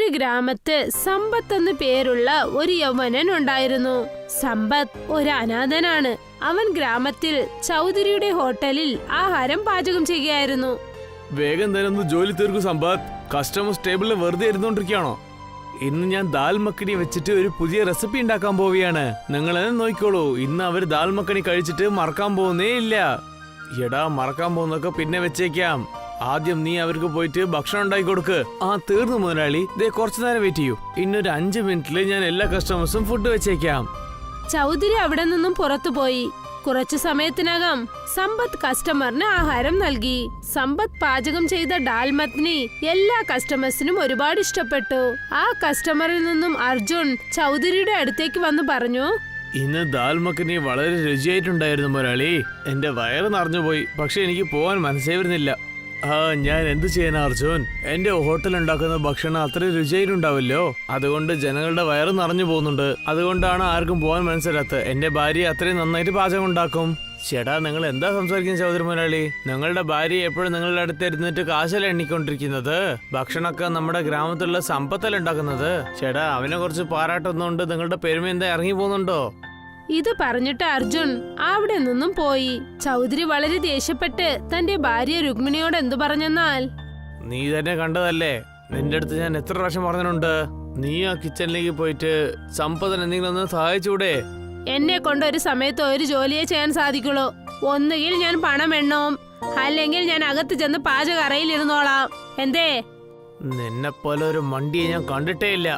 ഒരു ഗ്രാമത്ത് സമ്പത്ത് എന്ന് പേരുള്ള ഒരു യൗവനൻ ഉണ്ടായിരുന്നു. സമ്പത്ത് ഒരു അനാഥനാണ്. അവൻ ഗ്രാമത്തിൽ ചൗധരിയുടെ ഹോട്ടലിൽ ആഹാരം പാചകം ചെയ്യുകയായിരുന്നു. വേഗം തന്നെ ഒന്ന് ജോലി തീർക്കും സമ്പത്ത്. കസ്റ്റമേഴ്സ് ടേബിളിൽ വെറുതെ ഇരുന്നോണ്ടിരിക്കുകയാണോ? ഇന്ന് ഞാൻ ദാൽ മക്കണി വെച്ചിട്ട് ഒരു പുതിയ റെസിപ്പി ഉണ്ടാക്കാൻ പോവുകയാണ്. നിങ്ങൾ എന്നെ നോക്കിക്കോളൂ. ഇന്ന് അവർ ദാൽ മക്കണി കഴിച്ചിട്ട് മറക്കാൻ പോകുന്നേ ഇല്ല. എടാ, മറക്കാൻ പോകുന്നൊക്കെ പിന്നെ വെച്ചേക്കാം. ആദ്യം നീ അവർക്ക് പോയിട്ട് ഭക്ഷണം ഉണ്ടാക്കി കൊടുക്ക്. തീർന്നു മുതലാളി. ദേ കുറച്ചു നേരം വെയിറ്റ് ചെയ്യൂ. ഇന്നൊരു 5 മിനിറ്റിൽ ഞാൻ എല്ലാ കസ്റ്റമേഴ്സും ഫുഡ് വെച്ചേക്കാം. ചൗധരി അവിടെ നിന്നും പുറത്തുപോയി. കുറച്ചു സമയത്തിനകം സമ്പത്ത് കസ്റ്റമറിന് ആഹാരം നൽകി. സമ്പത്ത് പാചകം ചെയ്ത ഡാൽ മഖ്നി എല്ലാ കസ്റ്റമേഴ്സിനും ഒരുപാട് ഇഷ്ടപ്പെട്ടു. ആ കസ്റ്റമറിൽ നിന്നും അർജുൻ ചൗധരിയുടെ അടുത്തേക്ക് വന്ന് പറഞ്ഞു, ഇന്ന് ദാൽ മഖ്നി വളരെ രുചിയായിട്ടുണ്ടായിരുന്നു മുതലാളി. എന്റെ വയറ് നിറഞ്ഞുപോയി. പക്ഷെ എനിക്ക് പോവാൻ മനസ്സേ വരുന്നില്ല. ഞാൻ എന്ത് ചെയ്യാനാ അർജുൻ? എന്റെ ഹോട്ടൽ ഉണ്ടാക്കുന്ന ഭക്ഷണം അത്ര രുചിയായിട്ടുണ്ടാവില്ലോ. അതുകൊണ്ട് ജനങ്ങളുടെ വയറ് നിറഞ്ഞു പോകുന്നുണ്ട്. അതുകൊണ്ടാണ് ആർക്കും പോകാൻ മനസ്സിലാത്തത്. എന്റെ ഭാര്യ അത്രയും നന്നായിട്ട് പാചകം ഉണ്ടാക്കും. ചേട്ടാ, നിങ്ങൾ എന്താ സംസാരിക്കുന്നത് ചൗധരി മുതലാളി? നിങ്ങളുടെ ഭാര്യ എപ്പോഴും നിങ്ങളുടെ അടുത്ത് ഇരുന്നിട്ട് കാശല എണ്ണിക്കൊണ്ടിരിക്കുന്നത്. ഭക്ഷണമൊക്കെ നമ്മുടെ ഗ്രാമത്തിലുള്ള സമ്പത്തല്ല ഉണ്ടാക്കുന്നത്. ചേട്ടാ, അവനെ കുറിച്ച് പാരാട്ടൊന്നുകൊണ്ട് നിങ്ങളുടെ പെരുമ എന്താ ഇറങ്ങി പോകുന്നുണ്ടോ? ഇത് പറഞ്ഞിട്ട് അർജുൻ അവിടെ നിന്നും പോയി. ചൗധരി വളരെ ദേഷ്യപ്പെട്ട് തന്റെ ഭാര്യ രുക്മിണിയോട് എന്തു പറഞ്ഞെന്നാൽ, നീ തന്നെ കണ്ടതല്ലേ, നിന്റെ അടുത്ത് ഞാൻ എത്ര പ്രാവശ്യം പറഞ്ഞിട്ടുണ്ട്. നീ ആ കിച്ചണിലേക്ക് പോയിട്ട് സമ്പത്തിന് എന്തെങ്കിലും ഒന്ന് സഹായിച്ചൂടെ? എന്നെ കൊണ്ട് ഒരു സമയത്ത് ഒരു ജോലിയെ ചെയ്യാൻ സാധിക്കുള്ളൂ. ഒന്നുകിൽ ഞാൻ പണം എണ്ണവും, അല്ലെങ്കിൽ ഞാൻ അകത്ത് ചെന്ന് പാചക അറയിൽ ഇരുന്നോളാം. എന്തേ? നിന്നെ പോലെ ഒരു മണ്ടിയെ ഞാൻ കണ്ടിട്ടേ ഇല്ല.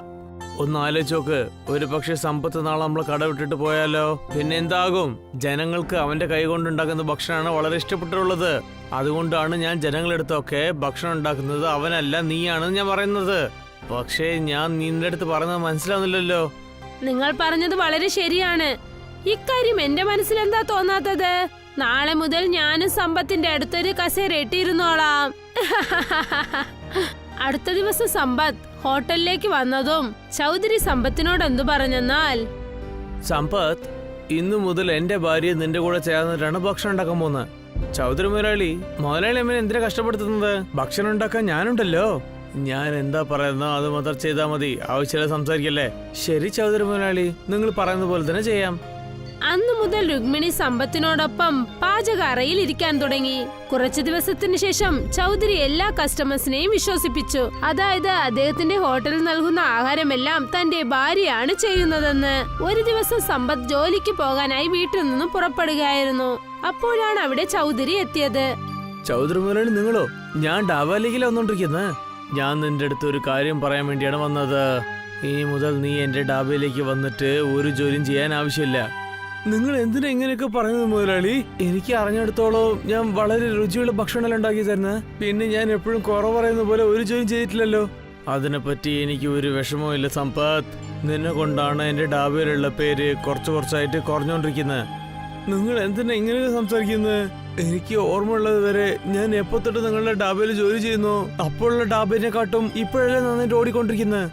ഒന്ന് ആലോചിച്ചോക്ക്. ഒരു പക്ഷെ സമ്പത്ത് നാളെ നമ്മൾ കട വിട്ടിട്ട് പോയാലോ? പിന്നെ എന്താകും? ജനങ്ങൾക്ക് അവന്റെ കൈ കൊണ്ടുണ്ടാക്കുന്ന ഭക്ഷണമാണ് വളരെ ഇഷ്ടപ്പെട്ടിട്ടുള്ളത്. അതുകൊണ്ടാണ് ഞാൻ ജനങ്ങളെടുത്തൊക്കെ ഭക്ഷണം ഉണ്ടാക്കുന്നത് അവനല്ല നീയാണെന്ന് ഞാൻ പറയുന്നത്. പക്ഷേ ഞാൻ നിന്റെ അടുത്ത് പറയുന്നത് മനസ്സിലാവുന്നില്ലല്ലോ. നിങ്ങൾ പറഞ്ഞത് വളരെ ശരിയാണ്. ഇക്കാര്യം എന്റെ മനസ്സിൽ എന്താ തോന്നാത്തത്? നാളെ മുതൽ ഞാനും സമ്പത്തിന്റെ അടുത്തൊരു കസേര ഇട്ടിരുന്നോളാം. അടുത്ത ദിവസം സമ്പത്ത് ഹോട്ടലിലേക്ക് വന്നതും ചൗധരി സമ്പത്തിനോട് എന്തു പറഞ്ഞെന്നാൽ, സമ്പത്ത്, ഇന്നു മുതൽ എന്റെ ഭാര്യ നിന്റെ കൂടെ ചേർന്നിട്ടാണ് ഭക്ഷണം ഉണ്ടാക്കാൻ പോകുന്നത്. ചൗധരി മുതലാളി അമ്മനെ എന്തിനാ കഷ്ടപ്പെടുത്തുന്നത്? ഭക്ഷണം ഉണ്ടാക്കാൻ ഞാനുണ്ടല്ലോ. ഞാൻ എന്താ പറയുന്നോ അത് മാത്രം ചെയ്താൽ മതി. ആവശ്യമില്ല സംസാരിക്കല്ലേ. ശരി ചൗധരി മുതലാളി, നിങ്ങൾ പറയുന്ന പോലെ തന്നെ ചെയ്യാം. അന്നു മുതൽ രുക്മിണി സമ്പത്തിനോടൊപ്പം പാചക അറയിൽ ഇരിക്കാൻ തുടങ്ങി. കുറച്ചു ദിവസത്തിന് ശേഷം ചൗധരി എല്ലാ കസ്റ്റമേഴ്സിനെയും വിശ്വസിപ്പിച്ചു. അതായത് അദ്ദേഹത്തിന്റെ ഹോട്ടലിൽ നൽകുന്ന ആഹാരമെല്ലാം തന്റെ ഭാര്യയാണ് ചെയ്യുന്നതെന്ന്. ഒരു ദിവസം സമ്പത്ത് ജോലിക്ക് പോകാനായി വീട്ടിൽ നിന്നും പുറപ്പെടുകയായിരുന്നു. അപ്പോഴാണ് അവിടെ ചൗധരി എത്തിയത്. ചൗധരി മുതലാളി നിങ്ങളോ? ഞാൻ ഡാബയിലേക്കല്ലേ വന്നോണ്ടിരിക്കുന്നത്. ഞാൻ നിന്റെ അടുത്ത് ഒരു കാര്യം പറയാൻ വേണ്ടിയാണ് വന്നത്. ഇനി മുതൽ നീ എന്റെ ഡാബയിലേക്ക് വന്നിട്ട് ഒരു ജോലിയും ചെയ്യാൻ ആവശ്യമില്ല. നിങ്ങൾ എന്തിനാ ഇങ്ങനെയൊക്കെ പറയുന്നത് മുതലാളി? എനിക്ക് അറിഞ്ഞെടുത്തോളം ഞാൻ വളരെ രുചിയുള്ള ഭക്ഷണം ഉണ്ടാക്കി തരുന്നത്. പിന്നെ ഞാൻ എപ്പോഴും കുറവ് പറയുന്ന പോലെ ഒരു ജോലിയും ചെയ്തിട്ടില്ലല്ലോ. അതിനെപ്പറ്റി എനിക്ക് ഒരു വിഷമവും ഇല്ല സമ്പത്ത്. നിന്നെ കൊണ്ടാണ് എന്റെ ഡാബയിലുള്ള പേര് കുറച്ചായിട്ട് കുറഞ്ഞോണ്ടിരിക്കുന്നത്. നിങ്ങൾ എന്തിനാ ഇങ്ങനെയൊക്കെ സംസാരിക്കുന്നത്? എനിക്ക് ഓർമ്മയുള്ളത് വരെ ഞാൻ എപ്പോ തൊട്ട് നിങ്ങളുടെ ഡാബയിൽ ജോലി ചെയ്യുന്നു. അപ്പോഴുള്ള ഡാബിനെക്കാട്ടും ഇപ്പോഴല്ലേ നന്നായിട്ട് ഓടിക്കൊണ്ടിരിക്കുന്നത്.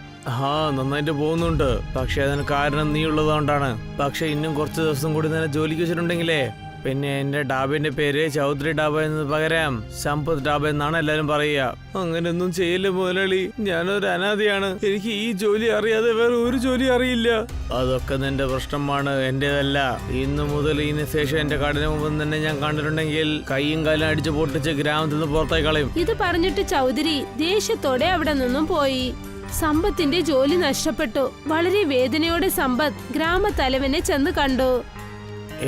നന്നായിട്ട് പോകുന്നുണ്ട്. പക്ഷെ അതിന് കാരണം നീ ഉള്ളതുകൊണ്ടാണ്. പക്ഷെ ഇന്നും കുറച്ച് ദിവസം കൂടി തന്നെ ജോലിക്ക് വെച്ചിട്ടുണ്ടെങ്കിലേ പിന്നെ എന്റെ ഡാബിന്റെ പേര് ചൗധരി ഡാബ എന്ന് പകരം സമ്പത്ത് ഡാബ എന്നാണ് എല്ലാരും പറയുക. അങ്ങനെയൊന്നും ചെയ്യില്ല മുതലാളി. ഞാനൊരു അനാഥയാണ്. എനിക്ക് ഈ ജോലി അറിയാതെ വേറെ ഒരു ജോലി അറിയില്ല. അതൊക്കെ നിന്റെ പ്രശ്നമാണ്, എന്റേതല്ല. ഇന്നു മുതൽ ഇതിന് ശേഷം എന്റെ കടന് മുമ്പ് തന്നെ ഞാൻ കണ്ടിട്ടുണ്ടെങ്കിൽ കൈയും കാലും അടിച്ചു പൊട്ടിച്ച് ഗ്രാമത്തിൽ നിന്ന് പുറത്തായി കളയും. ഇത് പറഞ്ഞിട്ട് ചൗധരി ദേഷ്യത്തോടെ അവിടെ നിന്നും പോയി. സമ്പത്തിന്റെ ജോലി നഷ്ടപ്പെട്ടു. വളരെ വേദനയോടെ സമ്പത്ത് ഗ്രാമത്തലവനെ ചെന്ന് കണ്ടു.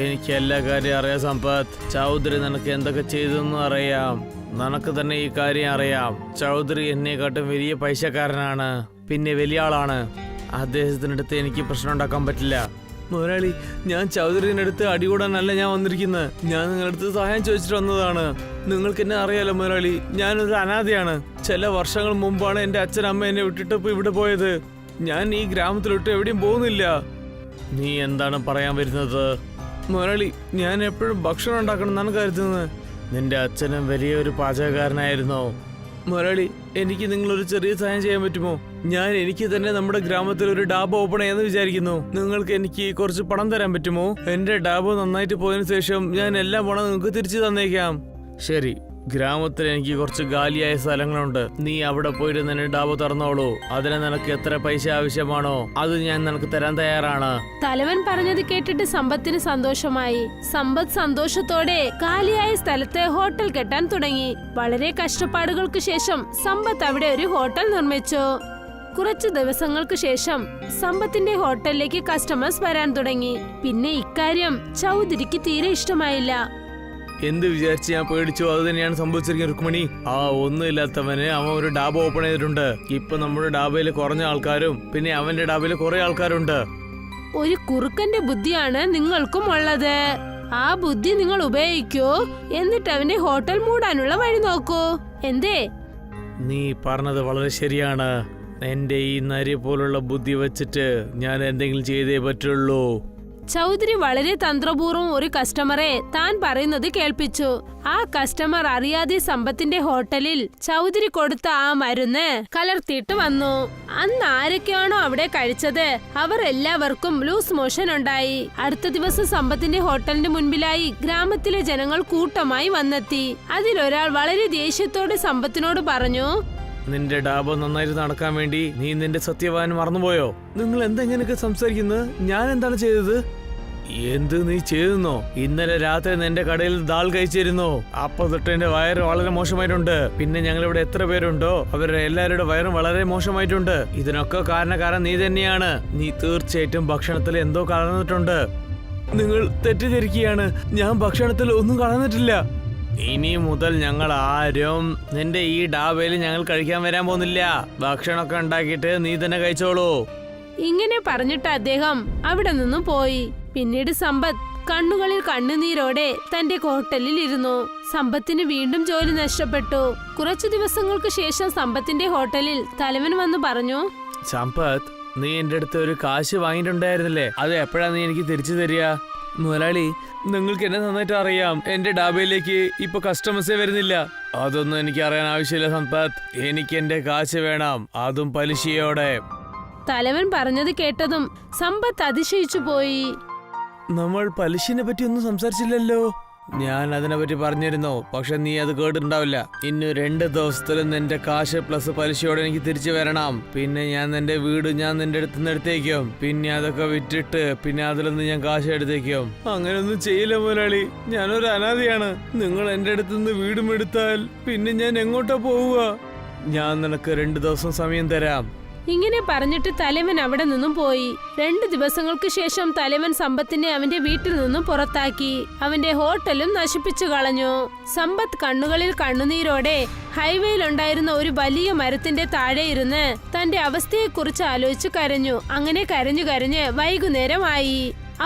എനിക്ക് എല്ലാ കാര്യം അറിയാം സമ്പത്ത്. ചൗധരി നിനക്ക് എന്തൊക്കെ ചെയ്തെന്നും അറിയാം. നിനക്ക് തന്നെ ഈ കാര്യം അറിയാം. ചൗധരി എന്നെക്കാട്ടും വലിയ പൈസക്കാരനാണ്, പിന്നെ വലിയ ആളാണ്. അദ്ദേഹത്തിനടുത്ത് എനിക്ക് പ്രശ്നം ഉണ്ടാക്കാൻ പറ്റില്ല. മുതലാളി, ഞാൻ ചൗധരിന്റെ അടുത്ത് അടികൂടാനല്ല ഞാൻ വന്നിരിക്കുന്നത്. ഞാൻ നിങ്ങളുടെ അടുത്ത് സഹായം ചോദിച്ചിട്ട് വന്നതാണ്. നിങ്ങൾക്ക് എന്നെ അറിയാലോ മുതലാളി, ഞാനൊരു അനാഥയാണ്. ചില വർഷങ്ങൾ മുമ്പാണ് എന്റെ അച്ഛൻ അമ്മ എന്നെ വിട്ടിട്ട് ഇവിടെ പോയത്. ഞാൻ ഈ ഗ്രാമത്തിലോട്ട് എവിടെയും പോകുന്നില്ല. നീ എന്താണ് പറയാൻ വരുന്നത്? മുതലാളി, ഞാൻ എപ്പോഴും ഭക്ഷണം ഉണ്ടാക്കണം എന്നാണ് കരുതുന്നത്. നിന്റെ അച്ഛനും വലിയൊരു പാചകക്കാരനായിരുന്നോ? മുതലാളി, എനിക്ക് നിങ്ങളൊരു ചെറിയ സഹായം ചെയ്യാൻ പറ്റുമോ? എനിക്ക് തന്നെ നമ്മുടെ ഗ്രാമത്തിൽ ഒരു ഡാബ ഓപ്പൺ ചെയ്യാന്ന് വിചാരിക്കുന്നു. നിങ്ങൾക്ക് എനിക്ക് കുറച്ച് പണം തരാൻ പറ്റുമോ? എന്റെ ഡാബ നന്നായിട്ട് പോയതിനു ശേഷം ഞാൻ എല്ലാ പണം നിങ്ങൾക്ക് തിരിച്ചു തന്നേക്കാം. ശരി, ഗ്രാമത്തിൽ എനിക്ക് കുറച്ച് ഗാലിയായ സ്ഥലങ്ങളുണ്ട്. നീ അവിടെ പോയിട്ട് നിന്നെ ഡാബ തുറന്നോളൂ. അതിന് നിനക്ക് എത്ര പൈസ ആവശ്യമാണോ അത് ഞാൻ നിനക്ക് തരാൻ തയ്യാറാണ്. തലവൻ പറഞ്ഞത് കേട്ടിട്ട് സമ്പത്തിന് സന്തോഷമായി. സമ്പത്ത് സന്തോഷത്തോടെ കാലിയായ സ്ഥലത്ത് ഹോട്ടൽ കെട്ടാൻ തുടങ്ങി. വളരെ കഷ്ടപ്പാടുകൾക്ക് ശേഷം സമ്പത്ത് അവിടെ ഒരു ഹോട്ടൽ നിർമ്മിച്ചു. കുറച്ചു ദിവസങ്ങൾക്ക് ശേഷം സമ്പത്തിന്റെ ഹോട്ടലിലേക്ക് കസ്റ്റമേഴ്സ് വരാൻ തുടങ്ങി. പിന്നെ ഇക്കാര്യം ചൗധരിക്ക് തീരെ ഇഷ്ടമായില്ല. എന്ത് വിചാരിച്ച് ഞാൻ പേടിച്ചു അത് തന്നെയാണ് സംഭവിച്ചിരിക്കുന്നത് രുക്മിണി. ആ ഒന്നുമില്ലാത്തവന് അവൻ ഒരു ഡാബ ഓപ്പൺ ചെയ്തിട്ടുണ്ട്. ഇപ്പൊ നമ്മുടെ ഡാബയിൽ കുറഞ്ഞ ആൾക്കാരും പിന്നെ അവന്റെ ഡാബയിൽ കുറെ ആൾക്കാരുണ്ട്. ഒരു കുറുക്കന്റെ ബുദ്ധിയാണ് നിങ്ങൾക്കും ഉള്ളത്. ആ ബുദ്ധി നിങ്ങൾ ഉപയോഗിക്കൂ, എന്നിട്ട് അവന്റെ ഹോട്ടൽ മൂടാനുള്ള വഴി നോക്കൂ. എന്തേ? നീ പറഞ്ഞത് വളരെ ശരിയാണ്. എന്റെ ഈ നരി പോലുള്ള ബുദ്ധി വെച്ചിട്ട് ഞാൻ എന്തെങ്കിലും ചെയ്തേ പറ്റുള്ളൂ. ചൗധരി വളരെ തന്ത്രപൂർവ്വം ഒരു കസ്റ്റമറെ താൻ പറയുന്നത് കേൾപ്പിച്ചു. ആ കസ്റ്റമർ അറിയാതെ സമ്പത്തിന്റെ ഹോട്ടലിൽ ചൗധരി കൊടുത്ത ആ മരുന്ന് കലർത്തിയിട്ട് വന്നു. അന്ന് ആരൊക്കെയാണോ അവിടെ കഴിച്ചത് അവർ എല്ലാവർക്കും ലൂസ് മോഷൻ ഉണ്ടായി. അടുത്ത ദിവസം സമ്പത്തിന്റെ ഹോട്ടലിന്റെ മുൻപിലായി ഗ്രാമത്തിലെ ജനങ്ങൾ കൂട്ടമായി വന്നെത്തി. അതിലൊരാൾ വളരെ ദേഷ്യത്തോടെ സമ്പത്തിനോട് പറഞ്ഞു, നിന്റെ ഡാബ നന്നായിട്ട് നടക്കാൻ വേണ്ടി നീ നിന്റെ സത്യവാൻ മറന്നുപോയോ? നിങ്ങൾ എന്തെങ്ങനെയൊക്കെ സംസാരിക്കുന്നത്? ഞാൻ എന്താണ് ചെയ്തത്? എന്ത് നീ ചെയ്തെന്നോ? ഇന്നലെ രാത്രി നിന്റെ കടയിൽ ദാൽ കഴിച്ചിരുന്നു. അപ്പൊ തൊട്ട് എന്റെ വയറ് വളരെ മോശമായിട്ടുണ്ട്. പിന്നെ ഞങ്ങൾ ഇവിടെ എത്ര പേരുണ്ടോ അവരുടെ എല്ലാവരുടെ വയറും വളരെ മോശമായിട്ടുണ്ട്. ഇതിനൊക്കെ കാരണക്കാരൻ നീ തന്നെയാണ്. നീ തീർച്ചയായിട്ടും ഭക്ഷണത്തിൽ എന്തോ കലർന്നിട്ടുണ്ട്. നിങ്ങൾ തെറ്റിദ്ധരിക്കുകയാണ്. ഞാൻ ഭക്ഷണത്തിൽ ഒന്നും കലർന്നിട്ടില്ല. ഇനി മുതൽ ഞങ്ങൾ ആരും നിന്റെ ഈ ഡാബയിൽ ഞങ്ങൾ കഴിക്കാൻ വരാൻ പോകുന്നില്ല. ഭക്ഷണമൊക്കെ ഉണ്ടാക്കിയിട്ട് നീ തന്നെ കഴിച്ചോളൂ. ഇങ്ങനെ പറഞ്ഞിട്ട് അദ്ദേഹം അവിടെ നിന്നും പോയി. പിന്നീട് സമ്പത്ത് കണ്ണുകളിൽ കണ്ണുനീരോടെ തന്റെ ഹോട്ടലിൽ ഇരുന്നു. സമ്പത്തിന് വീണ്ടും ജോലി നഷ്ടപ്പെട്ടു. കുറച്ചു ദിവസങ്ങൾക്ക് ശേഷം സമ്പത്തിന്റെ ഹോട്ടലിൽ തലവൻ വന്നു പറഞ്ഞു, സമ്പത്ത്, നീ എന്റെ അടുത്ത് ഒരു കാശ് വാങ്ങിയിട്ടുണ്ടായിരുന്നില്ലേ? അത് എപ്പോഴാ നീ എനിക്ക് തിരിച്ചു തരിക? മുതലാളി, നിങ്ങൾക്ക് എന്നെ നന്നായിട്ട് അറിയാം. എന്റെ ഡാബയിലേക്ക് ഇപ്പൊ കസ്റ്റമേഴ്സേ വരുന്നില്ല. അതൊന്നും എനിക്ക് അറിയാൻ ആവശ്യമില്ല സമ്പത്ത്. എനിക്ക് എന്റെ കാശ് വേണം, അതും പലിശയോടെ. തലവൻ പറഞ്ഞത് കേട്ടതും സമ്പത്ത് അതിശയിച്ചു പോയി. നമ്മൾ പലിശനെ പറ്റി ഒന്നും സംസാരിച്ചില്ലല്ലോ. ഞാൻ അതിനെ പറ്റി പറഞ്ഞിരുന്നു, പക്ഷെ നീ അത് കേട്ടിട്ടുണ്ടാവില്ല. ഇന്ന് 2 ദിവസത്തിലും നിന്റെ കാശ് പ്ലസ് പലിശയോടെ എനിക്ക് തിരിച്ചു വരണം. പിന്നെ ഞാൻ നിന്റെ വീട് ഞാൻ നിന്റെ അടുത്ത് നിന്ന് എടുത്തേക്കും. പിന്നെ അതൊക്കെ വിറ്റിട്ട് പിന്നെ അതിലൊന്ന് ഞാൻ കാശ് എടുത്തേക്കും. അങ്ങനെയൊന്നും ചെയ്യില്ല മുതലാളി, ഞാനൊരു അനാഥയാണ്. നിങ്ങൾ എന്റെ അടുത്ത് നിന്ന് വീടും എടുത്താൽ പിന്നെ ഞാൻ എങ്ങോട്ടാ പോവുക? ഞാൻ നിനക്ക് 2 ദിവസം സമയം തരാം. ഇങ്ങനെ പറഞ്ഞിട്ട് തലവൻ അവിടെ നിന്നും പോയി. 2 ദിവസങ്ങൾക്ക് ശേഷം തലവൻ സമ്പത്തിനെ അവന്റെ വീട്ടിൽ നിന്നും പുറത്താക്കി. അവന്റെ ഹോട്ടലും നശിപ്പിച്ചു കളഞ്ഞു. സമ്പത്ത് കണ്ണുകളിൽ കണ്ണുനീരോടെ ഹൈവേയിലുണ്ടായിരുന്ന ഒരു വലിയ മരത്തിന്റെ താഴെ ഇരുന്ന് തന്റെ അവസ്ഥയെക്കുറിച്ച് ആലോചിച്ച് കരഞ്ഞു. അങ്ങനെ കരഞ്ഞു കരഞ്ഞ് വൈകുന്നേരമായി.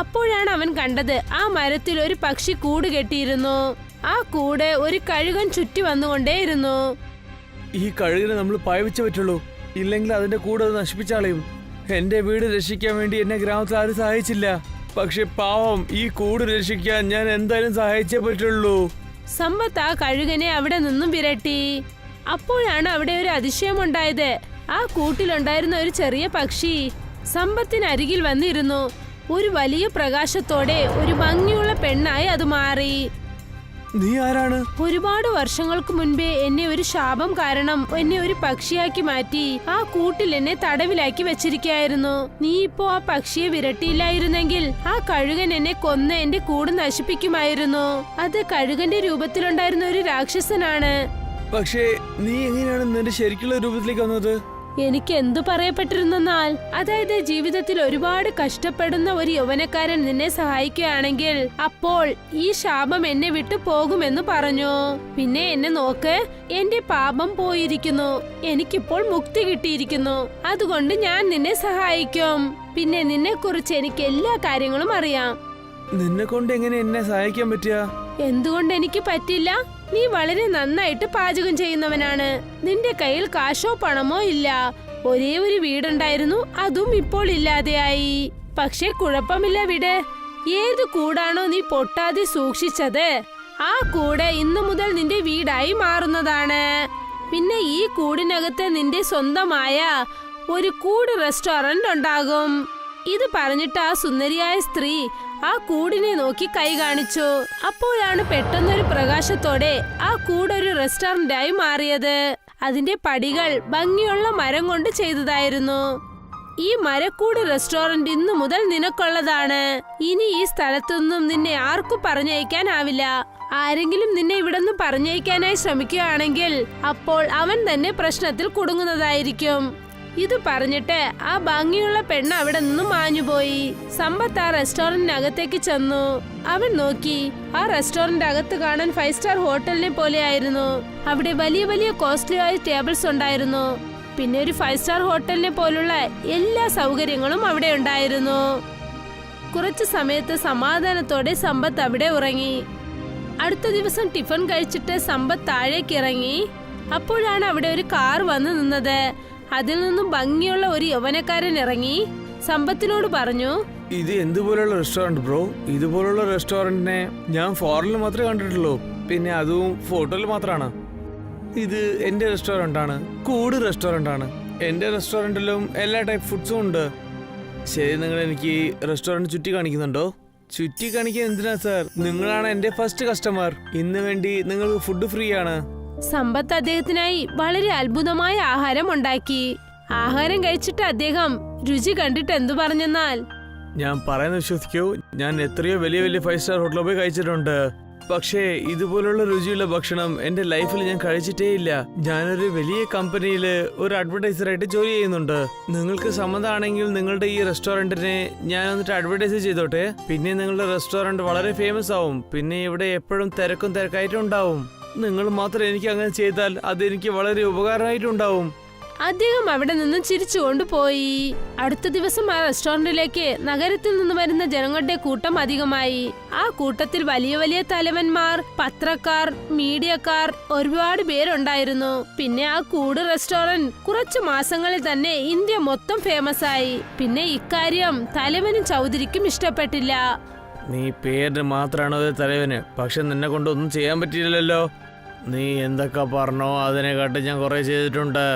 അപ്പോഴാണ് അവൻ കണ്ടത് ആ മരത്തിൽ ഒരു പക്ഷി കൂട് കെട്ടിയിരുന്നു. ആ കൂട് ഒരു കഴുകൻ ചുറ്റി വന്നുകൊണ്ടേയിരുന്നു. ഈ കഴുകിനെ നമ്മൾ പായവിച്ചേ പറ്റുള്ളൂ, ഇല്ലെങ്കിൽ അതിന്റെ കൂടെ അത് നശിപ്പിച്ചാളയും. എന്റെ വീട് രക്ഷിക്കാൻ വേണ്ടി എന്നെ ഗ്രാമത്തിൽ ആരും സഹായിച്ചില്ല. പക്ഷെ പാവം, ഈ കൂട് രക്ഷിക്കാൻ ഞാൻ എന്തായാലും സഹായിച്ചേ പറ്റുള്ളൂ. സമ്പത്ത് ആ കഴുകനെ അവിടെ നിന്നും വിരട്ടി. അപ്പോഴാണ് അവിടെ ഒരു അതിശയമുണ്ടായത്. ആ കൂട്ടിലുണ്ടായിരുന്ന ഒരു ചെറിയ പക്ഷി സമ്പത്തിനരികിൽ വന്നിരുന്നു. ഒരു വലിയ പ്രകാശത്തോടെ ഒരു ഭംഗിയുള്ള പെണ്ണായി അത് മാറി. നീ ആരാണ്? ഒരുപാട് വർഷങ്ങൾക്ക് മുൻപേ എന്നെ ഒരു ശാപം കാരണം എന്നെ ഒരു പക്ഷിയാക്കി മാറ്റി ആ കൂട്ടിൽ എന്നെ തടവിലാക്കി വെച്ചിരിക്കുകയായിരുന്നു. നീ ഇപ്പോ ആ പക്ഷിയെ വിരട്ടിയില്ലായിരുന്നെങ്കിൽ ആ കഴുകൻ എന്നെ കൊന്ന് എന്റെ കൂട് നശിപ്പിക്കുമായിരുന്നു. അത് കഴുകന്റെ രൂപത്തിലുണ്ടായിരുന്ന ഒരു രാക്ഷസനാണ്. പക്ഷേ നീ എങ്ങനെയാണ് നിന്റെ ശരിക്കുള്ള രൂപത്തിലേക്ക് വന്നത്? എനിക്ക് എന്തു പറയപ്പെട്ടിരുന്നാൽ, അതായത് ജീവിതത്തിൽ ഒരുപാട് കഷ്ടപ്പെടുന്ന ഒരു യൗവനക്കാരൻ നിന്നെ സഹായിക്കുകയാണെങ്കിൽ അപ്പോൾ ഈ ശാപം എന്നെ വിട്ടു പോകുമെന്ന് പറഞ്ഞു. പിന്നെ എന്നെ നോക്ക്, എന്റെ പാപം പോയിരിക്കുന്നു. എനിക്കിപ്പോൾ മുക്തി കിട്ടിയിരിക്കുന്നു. അതുകൊണ്ട് ഞാൻ നിന്നെ സഹായിക്കും. പിന്നെ നിന്നെ കുറിച്ച് എനിക്ക് എല്ലാ കാര്യങ്ങളും അറിയാം. നിന്നെ കൊണ്ട് എങ്ങനെ എന്നെ സഹായിക്കാൻ പറ്റുക? എന്തുകൊണ്ട് എനിക്ക് പറ്റില്ല? നീ വളരെ നന്നായിട്ട് പാചകം ചെയ്യുന്നവനാണ്. നിന്റെ കയ്യിൽ കാശോ പണമോ ഇല്ല. ഒരേ ഒരു വീടുണ്ടായിരുന്നു, അതും ഇപ്പോൾ ഇല്ലാതെയായി. പക്ഷെ കുഴപ്പമില്ല, വിട്. ഏത് കൂടാണോ നീ പൊട്ടാതെ സൂക്ഷിച്ചത് ആ കൂട് ഇന്നു മുതൽ നിന്റെ വീടായി മാറുന്നതാണ്. പിന്നെ ഈ കൂടിനകത്ത് നിന്റെ സ്വന്തമായ ഒരു കൂട് റെസ്റ്റോറന്റ് ഉണ്ടാകും. ഇത് പറഞ്ഞിട്ട് ആ സുന്ദരിയായ സ്ത്രീ ആ കൂടിനെ നോക്കി കൈ കാണിച്ചു. അപ്പോഴാണ് പെട്ടെന്നൊരു പ്രകാശത്തോടെ ആ കൂടൊരു റെസ്റ്റോറന്റായി മാറിയത്. അതിന്റെ പടികൾ ഭംഗിയുള്ള മരം കൊണ്ട് ചെയ്തതായിരുന്നു. ഈ മരക്കൂട് റെസ്റ്റോറന്റ് ഇന്നു മുതൽ നിനക്കുള്ളതാണ്. ഇനി ഈ സ്ഥലത്തൊന്നും നിന്നെ ആർക്കും പറഞ്ഞയക്കാനാവില്ല. ആരെങ്കിലും നിന്നെ ഇവിടുന്ന് പറഞ്ഞയക്കാനായി ശ്രമിക്കുകയാണെങ്കിൽ അപ്പോൾ അവൻ തന്നെ പ്രശ്നത്തിൽ കുടുങ്ങുന്നതായിരിക്കും. ഇത് പറഞ്ഞിട്ട് ആ ഭംഗിയുള്ള പെണ്ണ് അവിടെ നിന്നും മാഞ്ഞുപോയി. സമ്പത്ത് ആ റെസ്റ്റോറന്റിനകത്തേക്ക് ചെന്നു. അവൻ നോക്കി, ആ റെസ്റ്റോറന്റ് അകത്ത് കാണാൻ 5 സ്റ്റാർ ഹോട്ടലിനെ പോലെയായിരുന്നു. അവിടെ വലിയ വലിയ കോസ്റ്റ്ലി ആയ ടേബിൾസ് ഉണ്ടായിരുന്നു. പിന്നെ ഒരു 5 സ്റ്റാർ ഹോട്ടലിനെ പോലുള്ള എല്ലാ സൗകര്യങ്ങളും അവിടെ ഉണ്ടായിരുന്നു. കുറച്ചു സമയത്ത് സമാധാനത്തോടെ സമ്പത്ത് അവിടെ ഉറങ്ങി. അടുത്ത ദിവസം ടിഫിൻ കഴിച്ചിട്ട് സമ്പത്ത് താഴേക്ക് ഇറങ്ങി. അപ്പോഴാണ് അവിടെ ഒരു കാർ വന്ന് നിന്നത്. അതിൽ നിന്നും ഭംഗിയുള്ള ഒരു യൗവനക്കാരൻ ഇറങ്ങി സമ്പത്തിനോട് പറഞ്ഞു, ഇത് എന്തുപോലുള്ള റെസ്റ്റോറന്റ് ബ്രോ? ഇതുപോലുള്ള റെസ്റ്റോറന്റിനെ ഞാൻ ഫോറിനിൽ മാത്രമേ കണ്ടിട്ടുള്ളൂ. പിന്നെ അതും ഫോട്ടോയിൽ മാത്രമാണ്. ഇത് എന്റെ റെസ്റ്റോറന്റ് ആണ്, കൂട് റെസ്റ്റോറന്റ് ആണ്. എന്റെ റെസ്റ്റോറന്റിലും എല്ലാ ടൈപ്പ് ഫുഡ്സും ഉണ്ട്. ശരി, നിങ്ങൾ എനിക്ക് റെസ്റ്റോറന്റ് ചുറ്റി കാണിക്കുന്നുണ്ടോ? ചുറ്റി കാണിക്കാൻ എന്തിനാ സാർ? നിങ്ങളാണ് എന്റെ ഫസ്റ്റ് കസ്റ്റമർ. ഇന്ന് വേണ്ടി നിങ്ങൾക്ക് ഫുഡ് ഫ്രീ ആണ്. സമ്പത്ത് അദ്ദേഹത്തിനായി വളരെ അത്ഭുതമായ ആഹാരം ഉണ്ടാക്കി. ആഹാരം കഴിച്ചിട്ട് അദ്ദേഹം രുചി കണ്ടിട്ട് എന്തു പറഞ്ഞെന്നാൽ, ഞാൻ പറയുന്നത് വിശ്വസിക്കൂ, ഞാൻ എത്രയോ വലിയ വലിയ 5 സ്റ്റാർ ഹോട്ടലിൽ പോയി കഴിച്ചിട്ടുണ്ട്. പക്ഷേ ഇതുപോലുള്ള രുചിയുള്ള ഭക്ഷണം എന്റെ ലൈഫിൽ ഞാൻ കഴിച്ചിട്ടേ ഇല്ല. ഞാനൊരു വലിയ കമ്പനിയിൽ ഒരു അഡ്വർടൈസറായിട്ട് ജോലി ചെയ്യുന്നുണ്ട്. നിങ്ങൾക്ക് സമ്മതമാണെങ്കിൽ നിങ്ങളുടെ ഈ റെസ്റ്റോറന്റിനെ ഞാൻ എന്നിട്ട് അഡ്വർടൈസ് ചെയ്തോട്ടെ. പിന്നെ നിങ്ങളുടെ റെസ്റ്റോറന്റ് വളരെ ഫേമസ് ആവും. പിന്നെ ഇവിടെ എപ്പോഴും തിരക്കായിട്ടും ഉണ്ടാവും. നിങ്ങൾ മാത്രം എനിക്ക് അങ്ങനെ ചെയ്താൽ അതെനിക്ക് വളരെ ഉപകാരമായിട്ടുണ്ടാവും. അദ്ദേഹം അവിടെ നിന്ന് ചിരിച്ചുകൊണ്ട് പോയി. അടുത്ത ദിവസം ആ റെസ്റ്റോറന്റിലേക്ക് നഗരത്തിൽ നിന്ന് വരുന്ന ജനങ്ങളുടെ കൂട്ടം അധികമായി. ആ കൂട്ടത്തിൽ വലിയ വലിയ തലവന്മാർ, പത്രക്കാർ, മീഡിയക്കാർ, ഒരുപാട് പേരുണ്ടായിരുന്നു. പിന്നെ ആ കൂട് റെസ്റ്റോറന്റ് കുറച്ചു മാസങ്ങളിൽ തന്നെ ഇന്ത്യ മൊത്തം ഫേമസ് ആയി. പിന്നെ ഇക്കാര്യം തലവനും ചൗധരിക്കും ഇഷ്ടപ്പെട്ടില്ല. നീ പേരിന് മാത്രമാണോ ഒരു തലവന്? പക്ഷെ നിന്നെ കൊണ്ടൊന്നും ചെയ്യാൻ പറ്റിയില്ലല്ലോ. നീ എന്തൊക്കെ പറഞ്ഞോ അതിനെക്കാട്ട് ഞാൻ കുറെ ചെയ്തിട്ടുണ്ട്.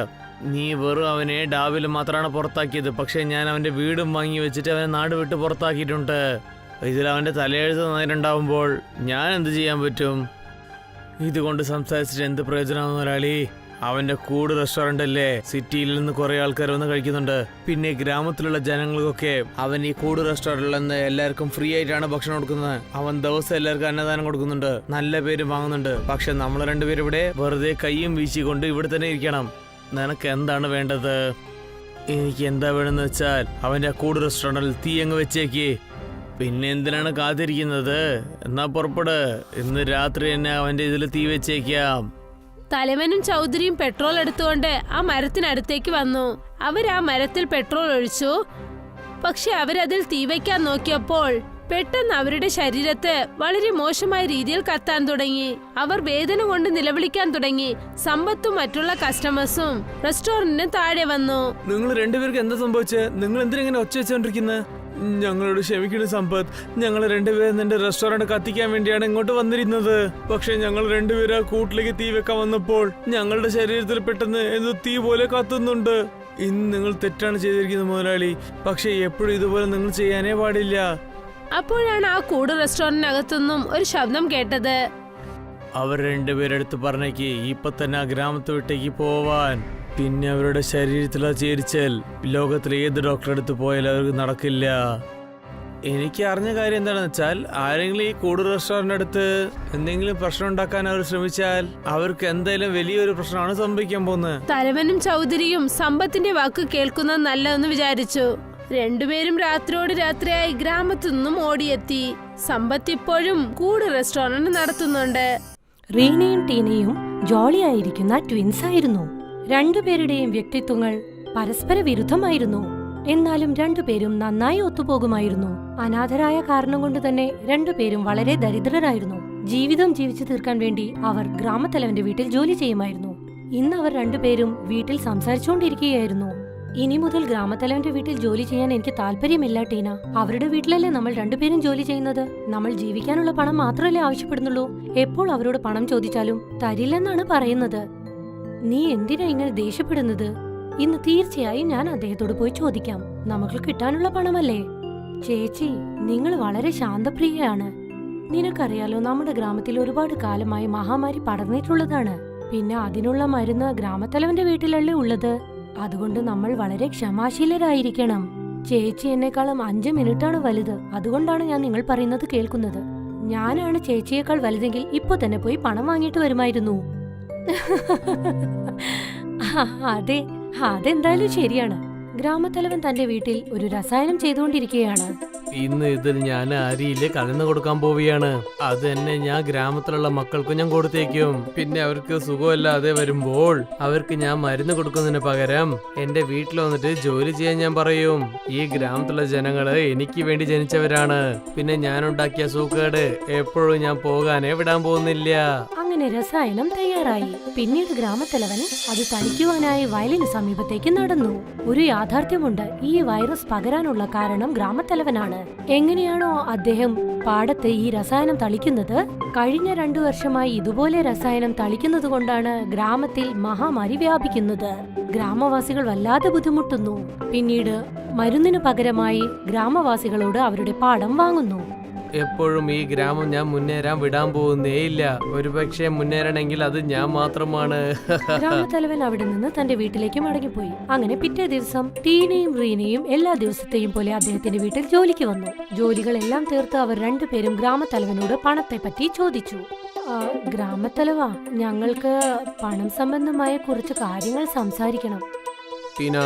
നീ വെറും അവനെ ഡാബിൽ മാത്രമാണ് പുറത്താക്കിയത്. പക്ഷെ ഞാൻ അവന്റെ വീടും വാങ്ങി വെച്ചിട്ട് അവനെ നാട് വിട്ട് പുറത്താക്കിയിട്ടുണ്ട്. ഇതിൽ അവന്റെ തലയെഴുത്ത് നന്നായിട്ടുണ്ടാവുമ്പോൾ ഞാൻ എന്ത് ചെയ്യാൻ പറ്റും? ഇതുകൊണ്ട് സംസാരിച്ചിട്ട് എന്ത് പ്രയോജനമാണെന്ന് മുതലാളി? അവന്റെ കൂട് റെസ്റ്റോറന്റ് അല്ലേ, സിറ്റിയിൽ നിന്ന് കുറെ ആൾക്കാർ വന്ന് കഴിക്കുന്നുണ്ട്. പിന്നെ ഗ്രാമത്തിലുള്ള ജനങ്ങൾക്കൊക്കെ അവൻ ഈ കൂട് റെസ്റ്റോറന്റിൽ നിന്ന് എല്ലാവർക്കും ഫ്രീ ആയിട്ടാണ് ഭക്ഷണം കൊടുക്കുന്നത്. അവൻ ദിവസം എല്ലാവർക്കും അന്നദാനം കൊടുക്കുന്നുണ്ട്, നല്ല പേരും വാങ്ങുന്നുണ്ട്. പക്ഷെ നമ്മൾ രണ്ടുപേരും ഇവിടെ വെറുതെ കൈയും വീശിക്കൊണ്ട് ഇവിടെ തന്നെ ഇരിക്കണം. നിനക്ക് എന്താണ് വേണ്ടത്? എനിക്ക് എന്താ വേണമെന്ന് വെച്ചാൽ അവന്റെ കൂട് റെസ്റ്റോറന്റിൽ തീ അങ്ങ് വെച്ചേക്ക്. പിന്നെ എന്തിനാണ് കാത്തിരിക്കുന്നത്? എന്നാ പുറപ്പെട്. ഇന്ന് രാത്രി തന്നെ അവന്റെ ഇതിൽ തീ വെച്ചേക്കാം. തലവനും ചൗധരിയും പെട്രോൾ എടുത്തുകൊണ്ട് ആ മരത്തിനടുത്തേക്ക് വന്നു. ആ മരത്തിൽ പെട്രോൾ ഒഴിച്ചു. പക്ഷെ അവരതിൽ തീ വയ്ക്കാൻ നോക്കിയപ്പോൾ പെട്ടെന്ന് അവരുടെ ശരീരത്ത് വളരെ മോശമായ രീതിയിൽ കത്താൻ തുടങ്ങി. അവർ വേദന കൊണ്ട് നിലവിളിക്കാൻ തുടങ്ങി. സമ്പത്തും മറ്റുള്ള കസ്റ്റമേഴ്സും റെസ്റ്റോറന്റിന് താഴെ വന്നു. നിങ്ങൾ രണ്ടുപേർക്ക് എന്താ സംഭവിച്ചത്? നിങ്ങൾ എന്തിനെങ്ങനെ ഒച്ച വെച്ചോണ്ടിരിക്കുന്നത്? ഞങ്ങളോട് ക്ഷമിക്കണം സമ്പത്ത്. ഞങ്ങൾ രണ്ടുപേരും നിന്റെ റെസ്റ്റോറന്റ് കത്തിക്കാൻ വേണ്ടിയാണ് ഇങ്ങോട്ട് വന്നിരുന്നത്. പക്ഷെ ഞങ്ങൾ രണ്ടുപേരും ആ കൂട്ടിലേക്ക് തീ വെക്കാൻ വന്നപ്പോൾ ഞങ്ങളുടെ ശരീരത്തിൽ പെട്ടെന്ന് എന്തോ തീ പോലെ കത്തുന്നുണ്ട്. ഇന്ന് നിങ്ങൾ തെറ്റാണ് ചെയ്തിരിക്കുന്നത് മുതലാളി. പക്ഷെ എപ്പോഴും ഇതുപോലെ നിങ്ങൾ ചെയ്യാനേ പാടില്ല. അപ്പോഴാണ് ആ കൂട് റെസ്റ്റോറന്റിനകത്തുനിന്നും ഒരു ശബ്ദം കേട്ടത്. അവർ രണ്ടുപേരെടുത്ത് പറഞ്ഞേക്ക് ഇപ്പൊ തന്നെ ആ ഗ്രാമത്തെ വിട്ടേക്ക് പോവാൻ. പിന്നെ അവരുടെ ശരീരത്തിലുള്ള ചേരിച്ചാൽ ലോകത്തിലെ ഏത് ഡോക്ടറെ അടുത്ത് പോയാലും അവർക്ക് നടക്കില്ല. എനിക്ക് അറിഞ്ഞ കാര്യം എന്താണെന്ന് വെച്ചാൽ ആരെങ്കിലും ഈ കൂട് റെസ്റ്റോറന്റ് അടുത്ത് എന്തെങ്കിലും പ്രശ്നം ഉണ്ടാക്കാൻ അവർ ശ്രമിച്ചാൽ അവർക്ക് എന്തായാലും വലിയൊരു പ്രശ്നമാണ് സംഭവിക്കാൻ പോകുന്നത്. തലവനും ചൗധരിയും സമ്പത്തിന്റെ വാക്ക് കേൾക്കുന്നത് നല്ലതെന്ന് വിചാരിച്ചു. രണ്ടുപേരും രാത്രിയോട് രാത്രിയായി ഗ്രാമത്തിൽ നിന്നും ഓടിയെത്തി. സമ്പത്ത് ഇപ്പോഴും കൂട് റെസ്റ്റോറന്റ് നടത്തുന്നുണ്ട്. റീനയും ടീനയും ജോളിയായിരിക്കുന്ന ട്വിൻസ് ആയിരുന്നു. രണ്ടുപേരുടെയും വ്യക്തിത്വങ്ങൾ പരസ്പര വിരുദ്ധമായിരുന്നു. എന്നാലും രണ്ടുപേരും നന്നായി ഒത്തുപോകുമായിരുന്നു. അനാഥരായ കാരണം കൊണ്ട് തന്നെ രണ്ടുപേരും വളരെ ദരിദ്രരായിരുന്നു. ജീവിതം ജീവിച്ചു തീർക്കാൻ വേണ്ടി അവർ ഗ്രാമത്തലവന്റെ വീട്ടിൽ ജോലി ചെയ്യുമായിരുന്നു. ഇന്ന് അവർ രണ്ടുപേരും വീട്ടിൽ സംസാരിച്ചുകൊണ്ടിരിക്കുകയായിരുന്നു. ഇനി മുതൽ ഗ്രാമത്തലവന്റെ വീട്ടിൽ ജോലി ചെയ്യാൻ എനിക്ക് താല്പര്യമില്ല ടീന. അവരുടെ വീട്ടിലല്ലേ നമ്മൾ രണ്ടുപേരും ജോലി ചെയ്യുന്നത്. നമ്മൾ ജീവിക്കാനുള്ള പണം മാത്രമല്ലേ ആവശ്യപ്പെടുന്നുള്ളൂ. എപ്പോൾ അവരോട് പണം ചോദിച്ചാലും തരില്ലെന്നാണ് പറയുന്നത്. നീ എന്തിനാ ഇങ്ങനെ ദേഷ്യപ്പെടുന്നത്? ഇന്ന് തീർച്ചയായും ഞാൻ അദ്ദേഹത്തോട് പോയി ചോദിക്കാം. നമുക്ക് കിട്ടാനുള്ള പണമല്ലേ? ചേച്ചി, നിങ്ങൾ വളരെ ശാന്തപ്രിയയാണ്. നിനക്കറിയാലോ, നമ്മുടെ ഗ്രാമത്തിൽ ഒരുപാട് കാലമായി മഹാമാരി പടർന്നിട്ടുള്ളതാണ്. പിന്നെ അതിനുള്ള മരുന്ന് ഗ്രാമത്തലവന്റെ വീട്ടിലല്ലേ ഉള്ളത്. അതുകൊണ്ട് നമ്മൾ വളരെ ക്ഷമാശീലരായിരിക്കണം. ചേച്ചി എന്നെക്കാളും 5 മിനിറ്റാണ് വലുത്. അതുകൊണ്ടാണ് ഞാൻ നിങ്ങൾ പറയുന്നത് കേൾക്കുന്നത്. ഞാനാണ് ചേച്ചിയേക്കാൾ വലുതെങ്കിൽ ഇപ്പൊ തന്നെ പോയി പണം വാങ്ങിയിട്ട് വരുമായിരുന്നു. അതെ, അതെന്തായാലും ശരിയാണ്. ഗ്രാമത്തലവൻ തന്റെ വീട്ടിൽ ഒരു രസായനം ചെയ്തുകൊണ്ടിരിക്കുകയാണ്. ഇന്ന് ഇതിൽ ഞാൻ അരിയില് കലർന്നു കൊടുക്കാൻ പോവുകയാണ്. അത് തന്നെ ഞാൻ ഗ്രാമത്തിലുള്ള മക്കൾക്കും ഞാൻ കൊടുത്തേക്കും. പിന്നെ അവർക്ക് സുഖമില്ലാതെ വരുമ്പോൾ അവർക്ക് ഞാൻ മരുന്ന് കൊടുക്കുന്നതിന് പകരം എന്റെ വീട്ടിൽ വന്നിട്ട് ജോലി ചെയ്യാൻ ഞാൻ പറയും. ഈ ഗ്രാമത്തിലുള്ള ജനങ്ങള് എനിക്ക് വേണ്ടി ജനിച്ചവരാണ്. പിന്നെ ഞാൻ ഉണ്ടാക്കിയ സൂക്കേട് എപ്പോഴും ഞാൻ പോകാനേ വിടാൻ പോകുന്നില്ല. അങ്ങനെ രസായനം തയ്യാറായി. പിന്നീട് ഗ്രാമത്തലവൻ അത് തളിക്കുവാനായി വയലിന് സമീപത്തേക്ക് നടന്നു. ഒരു യാഥാർത്ഥ്യമുണ്ട്, ഈ വൈറസ് പകരാനുള്ള കാരണം ഗ്രാമത്തലവനാണ്. എങ്ങനെയാണോ അദ്ദേഹം പാടത്ത് ഈ രസായനം തളിക്കുന്നത്, കഴിഞ്ഞ 2 വർഷമായി ഇതുപോലെ രസായനം തളിക്കുന്നത് കൊണ്ടാണ് ഗ്രാമത്തിൽ മഹാമാരി വ്യാപിക്കുന്നത്. ഗ്രാമവാസികൾ വല്ലാതെ ബുദ്ധിമുട്ടുന്നു. പിന്നീട് മരുന്നിനു പകരമായി ഗ്രാമവാസികളോട് അവരുടെ പാടം വാങ്ങുന്നു. എപ്പോഴും ഈ ഗ്രാമം ഞാൻ മുന്നേറാൻ വിടാൻ പോകുന്നേയില്ല. ഒരുപക്ഷെ മുന്നേറണമെങ്കിൽ അത് ഞാൻ മാത്രമാണ്. ഗ്രാമത്തലവൻ അവിടെ നിന്ന് തന്റെ വീട്ടിലേക്ക് മടങ്ങിപ്പോയി. അങ്ങനെ പിറ്റേ ദിവസം ടീനയും റീനയും എല്ലാ ദിവസത്തെയും പോലെ അദ്ദേഹത്തിന്റെ വീട്ടിൽ ജോലിക്ക് വന്നു. ജോലികളെല്ലാം തീർത്ത് അവർ രണ്ടുപേരും ഗ്രാമത്തലവനോട് പണത്തെ പറ്റി ചോദിച്ചു. ഗ്രാമത്തലവ, ഞങ്ങൾക്ക് പണം സംബന്ധമായ കുറച്ച് കാര്യങ്ങൾ സംസാരിക്കണം. ടീന,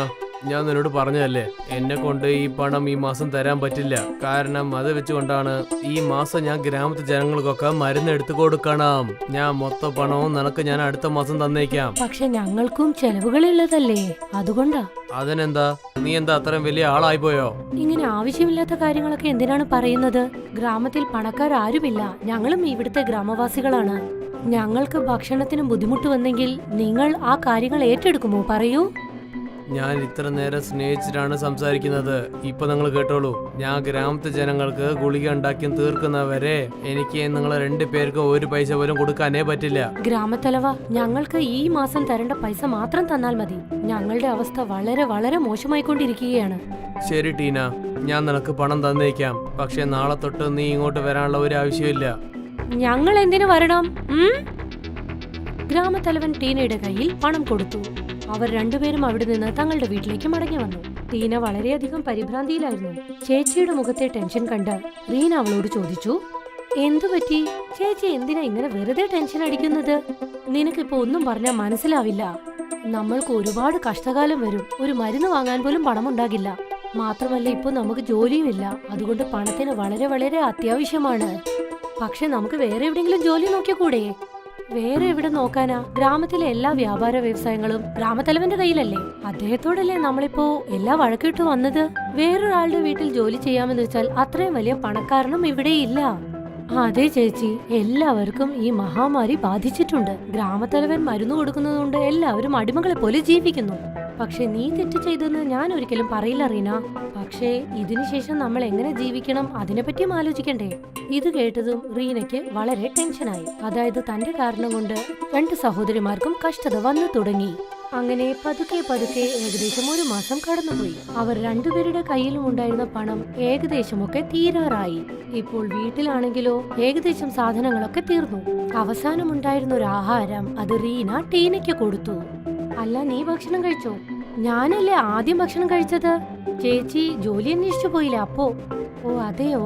ഞാൻ നിന്നോട് പറഞ്ഞതല്ലേ, എന്നെ കൊണ്ട് ഈ പണം ഈ മാസം തരാൻ പറ്റില്ല. കാരണം അത് വെച്ചുകൊണ്ടാണ് ഈ മാസം ഞാൻ ഗ്രാമത്തിലെ ജനങ്ങൾക്കൊക്കെ മരുന്ന് എടുത്തു കൊടുക്കണം. ഞാൻ മൊത്തം പണവും നിനക്ക് ഞാൻ അടുത്ത മാസം തന്നേക്കാം. പക്ഷെ ഞങ്ങൾക്കും ചെലവുകളുള്ളതല്ലേ, അതുകൊണ്ടാ. അതിനെന്താ, നീ എന്താ അത്രയും വലിയ ആളായി പോയോ? ഇങ്ങനെ ആവശ്യമില്ലാത്ത കാര്യങ്ങളൊക്കെ എന്തിനാണ് പറയുന്നത്? ഗ്രാമത്തിൽ പണക്കാരാരുമില്ല. ഞങ്ങളും ഇവിടുത്തെ ഗ്രാമവാസികളാണ്. ഞങ്ങൾക്ക് ഭക്ഷണത്തിന് ബുദ്ധിമുട്ട് വന്നെങ്കിൽ നിങ്ങൾ ആ കാര്യങ്ങൾ ഏറ്റെടുക്കുമോ? പറയൂ. ഞാൻ ഇത്ര നേരം സ്നേഹിച്ചിട്ടാണ് സംസാരിക്കുന്നത്. ഇപ്പൊ നിങ്ങൾ കേട്ടോളൂ. ഞാൻ ഗ്രാമത്തിലെ ജനങ്ങൾക്ക് ഗുളിക ഉണ്ടാക്കി തീർക്കുന്നവരെ എനിക്ക് നിങ്ങൾ 2 പേർക്കും 1 പൈസ പോലും കൊടുക്കാനേ പറ്റില്ല. ഗ്രാമത്തലവ, ഞങ്ങൾക്ക് ഈ മാസം തരേണ്ട പൈസ മാത്രം തന്നാൽ മതി. ഞങ്ങളുടെ അവസ്ഥ വളരെ വളരെ മോശമായിക്കൊണ്ടിരിക്കുകയാണ്. ശരി ടീന, ഞാൻ നിനക്ക് പണം തന്നേക്കാം. പക്ഷെ നാളെ തൊട്ട് നീ ഇങ്ങോട്ട് വരാനുള്ള ഒരു ആവശ്യമില്ല. ഞങ്ങൾ എന്തിനു വരണം? ഗ്രാമത്തലവൻ ടീനയുടെ കയ്യിൽ പണം കൊടുത്തു. അവർ രണ്ടുപേരും അവിടെ നിന്ന് തങ്ങളുടെ വീട്ടിലേക്ക് മടങ്ങി വന്നു. ടീന വളരെയധികം പരിഭ്രാന്തിയിലായിരുന്നു. ചേച്ചിയുടെ മുഖത്തെ ടെൻഷൻ കണ്ട് റീന അവളോട് ചോദിച്ചു, എന്തു പറ്റി ചേച്ചി? എന്തിനാ ഇങ്ങനെ വെറുതെ ടെൻഷൻ അടിക്കുന്നത്? നിനക്കിപ്പോ ഒന്നും പറഞ്ഞാൽ മനസ്സിലാവില്ല. നമ്മൾക്ക് ഒരുപാട് കഷ്ടകാലം വരും. ഒരു മരുന്ന് വാങ്ങാൻ പോലും പണമുണ്ടാകില്ല. മാത്രമല്ല ഇപ്പൊ നമുക്ക് ജോലിയുമില്ല. അതുകൊണ്ട് പണത്തിന് വളരെ വളരെ അത്യാവശ്യമാണ്. പക്ഷെ നമുക്ക് വേറെ എവിടെയെങ്കിലും ജോലി നോക്കിക്കൂടെ? വേറെ എവിടെ നോക്കാനാ? ഗ്രാമത്തിലെ എല്ലാ വ്യാപാര വ്യവസായങ്ങളും ഗ്രാമത്തലവന്റെ കയ്യിലല്ലേ. അദ്ദേഹത്തോടല്ലേ നമ്മളിപ്പോ എല്ലാ വഴക്കിട്ട് വന്നത്. വേറൊരാളുടെ വീട്ടിൽ ജോലി ചെയ്യാമെന്ന് വെച്ചാൽ അത്രയും വലിയ പണക്കാരനും ഇവിടെ ഇല്ല. അതെ ചേച്ചി, എല്ലാവർക്കും ഈ മഹാമാരി ബാധിച്ചിട്ടുണ്ട്. ഗ്രാമത്തലവൻ മരുന്ന് കൊടുക്കുന്നതുകൊണ്ട് എല്ലാവരും അടിമകളെ പോലെ ജീവിക്കുന്നു. പക്ഷെ നീ തെറ്റ് ചെയ്തെന്ന് ഞാൻ ഒരിക്കലും പറയില്ല റീന. പക്ഷേ ഇതിനുശേഷം നമ്മൾ എങ്ങനെ ജീവിക്കണം അതിനെപ്പറ്റിയും ആലോചിക്കണ്ടേ? ഇത് കേട്ടതും റീനയ്ക്ക് വളരെ ടെൻഷനായി. അതായത് തന്റെ കാരണം കൊണ്ട് 2 സഹോദരിമാർക്കും കഷ്ടത വന്നു തുടങ്ങി. അങ്ങനെ പതുക്കെ പതുക്കെ ഏകദേശം 1 മാസം കടന്നുപോയി. അവർ രണ്ടുപേരുടെ കയ്യിലും ഉണ്ടായിരുന്ന പണം ഏകദേശമൊക്കെ തീരാറായി. ഇപ്പോൾ വീട്ടിലാണെങ്കിലോ ഏകദേശം സാധനങ്ങളൊക്കെ തീർന്നു. അവസാനമുണ്ടായിരുന്ന ഒരു ആഹാരം അത് റീന ടീനയ്ക്ക് കൊടുത്തു. അല്ല, നീ ഭക്ഷണം കഴിച്ചോ? ഞാനല്ലേ ആദ്യം ഭക്ഷണം കഴിച്ചത്. ചേച്ചി ജോലി അന്വേഷിച്ചു പോയില്ല അപ്പോ? ഓ അതെയോ.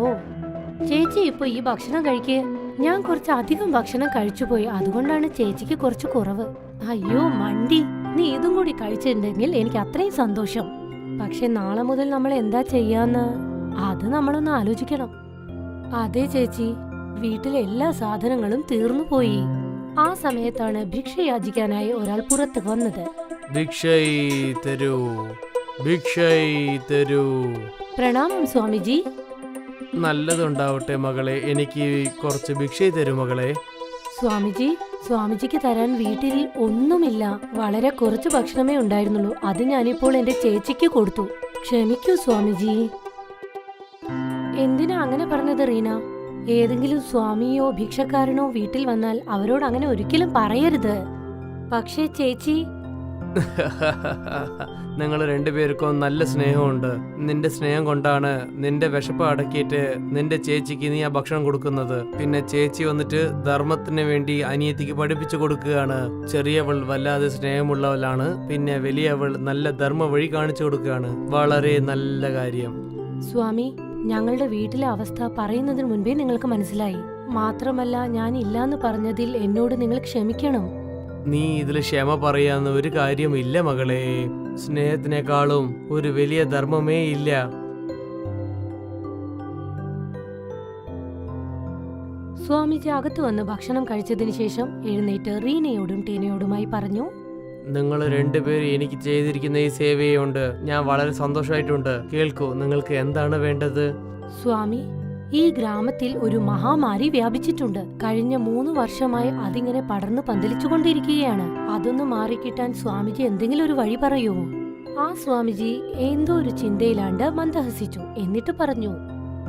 ചേച്ചി ഇപ്പൊ ഈ ഭക്ഷണം കഴിക്കേ. ഞാൻ കുറച്ച് അധികം ഭക്ഷണം കഴിച്ചുപോയി, അതുകൊണ്ടാണ് ചേച്ചിക്ക് കുറച്ച് കുറവ്. അയ്യോ മണ്ടി, നീ ഇതും കൂടി കഴിച്ചിട്ടുണ്ടെങ്കിൽ എനിക്ക് അത്രയും സന്തോഷം. പക്ഷെ നാളെ മുതൽ നമ്മൾ എന്താ ചെയ്യാന്ന് അത് നമ്മളൊന്ന് ആലോചിക്കണം. അതെ ചേച്ചി, വീട്ടിലെ എല്ലാ സാധനങ്ങളും തീർന്നു പോയി. ആ സമയത്താണ് ഭിക്ഷ യാചിക്കാനായി ഒരാൾ പുറത്ത് വന്നത്. ഭിക്ഷൈ തരൂ, ഭിക്ഷൈ തരൂ. പ്രണാമം സ്വാമിജി. നല്ലതുണ്ടാവട്ടെ മകളെ, എനിക്ക് കുറച്ച് ഭിക്ഷ തരൂ മകളെ. സ്വാമിജി, സ്വാമിജിക്ക് തരാൻ വീട്ടിൽ ഒന്നുമില്ല. വളരെ കുറച്ച് ഭക്ഷണമേ ഉണ്ടായിരുന്നുള്ളൂ. അത് ഞാനിപ്പോൾ എന്റെ ചേച്ചിക്ക് കൊടുത്തു. ക്ഷമിക്കൂ സ്വാമിജി. എന്തിനാ അങ്ങനെ പറഞ്ഞത് റീന? ഏതെങ്കിലും സ്വാമിയോ ഭിക്ഷക്കാരനോ വീട്ടിൽ വന്നാൽ അവരോട് അങ്ങനെ ഒരിക്കലും പറയരുത്. പക്ഷേ ചേച്ചി, നിങ്ങൾ രണ്ടുപേർക്കും നല്ല സ്നേഹമുണ്ട്. നിന്റെ സ്നേഹം കൊണ്ടാണ് നിന്റെ വിശപ്പ് അടക്കിയിട്ട് നിന്റെ ചേച്ചിക്ക് നീ ആ ഭക്ഷണം കൊടുക്കുന്നത്. പിന്നെ ചേച്ചി വന്നിട്ട് ധർമ്മത്തിന് വേണ്ടി അനിയത്തിക്ക് പഠിപ്പിച്ചു കൊടുക്കുകയാണ്. ചെറിയവൾ വല്ലാതെ സ്നേഹമുള്ളവളാണ്, പിന്നെ വലിയവൾ നല്ല ധർമ്മ വഴി കാണിച്ചു കൊടുക്കുകയാണ്. വളരെ നല്ല കാര്യം. സ്വാമി, ഞങ്ങളുടെ വീട്ടിലെ അവസ്ഥ പറയുന്നതിന് മുൻപേ നിങ്ങൾക്ക് മനസ്സിലായി. മാത്രമല്ല, ഞാൻ ഇല്ലാന്ന് പറഞ്ഞതിൽ എന്നോട് നിങ്ങൾ ക്ഷമിക്കണം. നീ ഇതിൽ ക്ഷമ പറയാന്ന് ഒരു കാര്യമില്ല മകളെ. സ്നേഹത്തിനേക്കാളും ഒരു വലിയ ധർമ്മമേ ഇല്ല. സ്വാമിജി അകത്തു വന്ന് ഭക്ഷണം കഴിച്ചതിന് ശേഷം എഴുന്നേറ്റ് റീനയോടും ടീനയോടുമായി പറഞ്ഞു, നിങ്ങൾ രണ്ടുപേരും എനിക്ക് ചെയ്തിരിക്കുന്ന ഈ സേവയുണ്ട് ഞാൻ വളരെ സന്തോഷമായിട്ടുണ്ട്. കേൾക്കൂ, നിങ്ങൾക്ക് എന്താണ് വേണ്ടത്? സ്വാമി, ഈ ഗ്രാമത്തിൽ ഒരു മഹാമാരി വ്യാപിച്ചിട്ടുണ്ട്. കഴിഞ്ഞ 3 വർഷമായി അതിങ്ങനെ പടർന്നു പന്തലിച്ചുകൊണ്ടിരിക്കുകയാണ്. അതൊന്ന് മാറിക്കിട്ടാൻ സ്വാമിജി എന്തെങ്കിലും ഒരു വഴി പറയുമോ? ആ സ്വാമിജി എന്തോ ഒരു ചിന്തയിലാണ്ട് മന്ദഹസിച്ചു. എന്നിട്ട് പറഞ്ഞു,